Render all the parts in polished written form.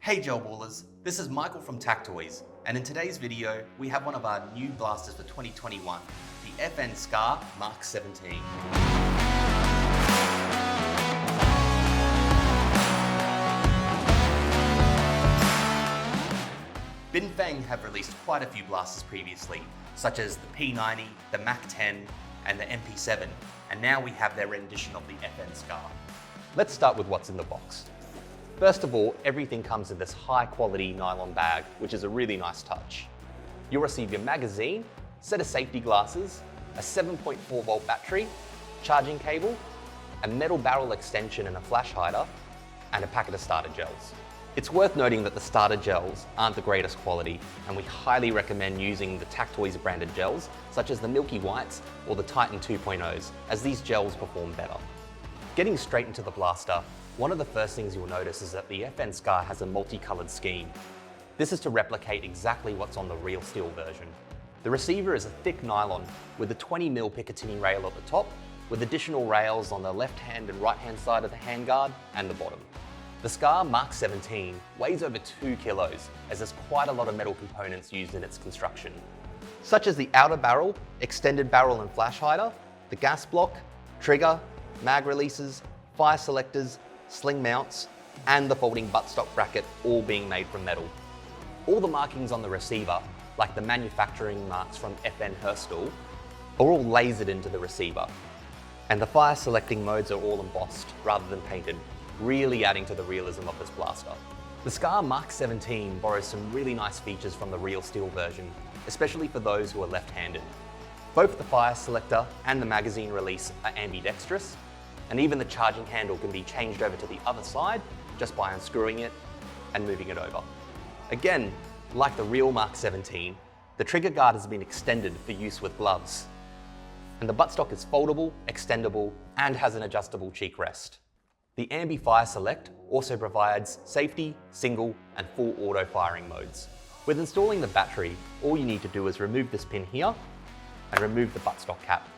Hey gel ballers, this is Michael from TacToys, and in today's video we have one of our new blasters for 2021, the FN Scar Mk17. Binfeng have released quite a few blasters previously, such as the P90, the Mk10, and the MP7, and now we have their rendition of the FN Scar. Let's start with what's in the box. First of all, everything comes in this high quality nylon bag, which is a really nice touch. You'll receive your magazine, set of safety glasses, a 7.4 volt battery, charging cable, a metal barrel extension and a flash hider, and a packet of starter gels. It's worth noting that the starter gels aren't the greatest quality, and we highly recommend using the TacToys branded gels, such as the Milky Whites or the Titan 2.0s, as these gels perform better. Getting straight into the blaster, one of the first things you'll notice is that the FN Scar has a multicolored scheme. This is to replicate exactly what's on the real steel version. The receiver is a thick nylon with a 20mm Picatinny rail at the top, with additional rails on the left hand and right hand side of the handguard and the bottom. The Scar Mk17 weighs over 2 kilos, as there's quite a lot of metal components used in its construction, such as the outer barrel, extended barrel and flash hider, the gas block, trigger, mag releases, fire selectors, sling mounts, and the folding buttstock bracket, all being made from metal. All the markings on the receiver, like the manufacturing marks from FN Herstal, are all lasered into the receiver. And the fire selecting modes are all embossed rather than painted, really adding to the realism of this blaster. The Scar Mk17 borrows some really nice features from the real steel version, especially for those who are left-handed. Both the fire selector and the magazine release are ambidextrous, and even the charging handle can be changed over to the other side just by unscrewing it and moving it over. Again, like the real Mk17, the trigger guard has been extended for use with gloves. And the buttstock is foldable, extendable, and has an adjustable cheek rest. The Ambi Fire Select also provides safety, single, and full auto firing modes. With installing the battery, all you need to do is remove this pin here and remove the buttstock cap.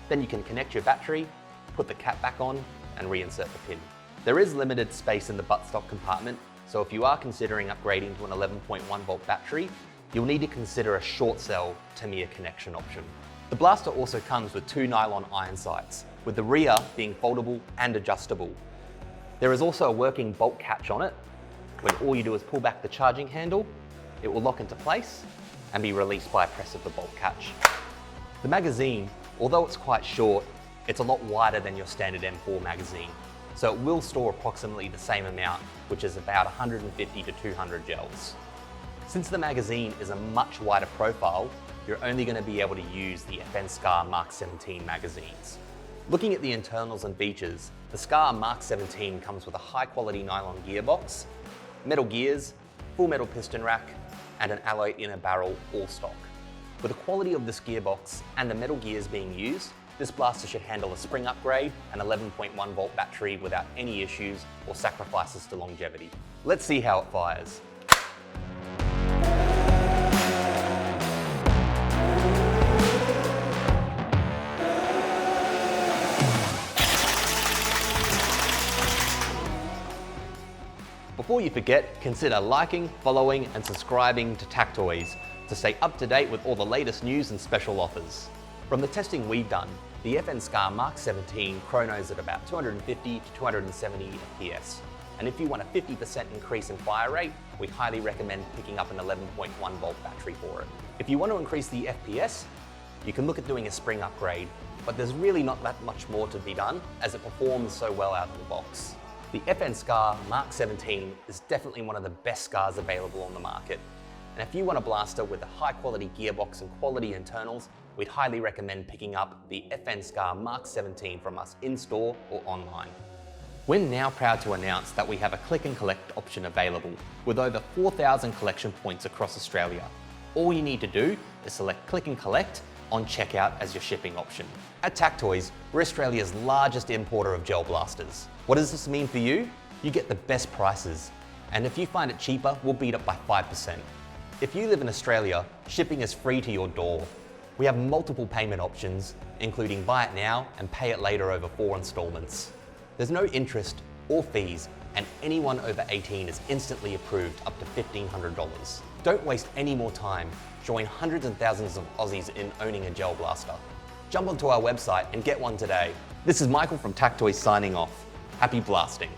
Then you can connect your battery, put the cap back on, and reinsert the pin. There is limited space in the buttstock compartment, so if you are considering upgrading to an 11.1 volt battery, you'll need to consider a short cell Tamiya connection option. The blaster also comes with 2 nylon iron sights, with the rear being foldable and adjustable. There is also a working bolt catch on it, when all you do is pull back the charging handle, it will lock into place and be released by a press of the bolt catch. The magazine, although it's quite short, it's a lot wider than your standard M4 magazine, so it will store approximately the same amount, which is about 150 to 200 gels. Since the magazine is a much wider profile, you're only going to be able to use the FN Scar Mk17 magazines. Looking at the internals and features, the Scar Mk17 comes with a high-quality nylon gearbox, metal gears, full metal piston rack, and an alloy inner barrel, all stock. With the quality of this gearbox and the metal gears being used, this blaster should handle a spring upgrade and 11.1 volt battery without any issues or sacrifices to longevity. Let's see how it fires. Before you forget, consider liking, following, and subscribing to TacToys to stay up to date with all the latest news and special offers. From the testing we've done, the FN Scar Mk17 chronos at about 250 to 270 FPS. And if you want a 50% increase in fire rate, we highly recommend picking up an 11.1 volt battery for it. If you want to increase the FPS, you can look at doing a spring upgrade, but there's really not that much more to be done as it performs so well out of the box. The FN Scar Mk17 is definitely one of the best Scars available on the market. And if you want a blaster with a high quality gearbox and quality internals, we'd highly recommend picking up the FN Scar Mk17 from us in-store or online. We're now proud to announce that we have a click and collect option available with over 4,000 collection points across Australia. All you need to do is select click and collect on checkout as your shipping option. At TacToys, we're Australia's largest importer of gel blasters. What does this mean for you? You get the best prices, and if you find it cheaper, we'll beat it by 5%. If you live in Australia, shipping is free to your door. We have multiple payment options, including buy it now and pay it later over 4 installments. There's no interest or fees, and anyone over 18 is instantly approved up to $1,500. Don't waste any more time. Join hundreds and thousands of Aussies in owning a gel blaster. Jump onto our website and get one today. This is Michael from TacToys signing off. Happy blasting.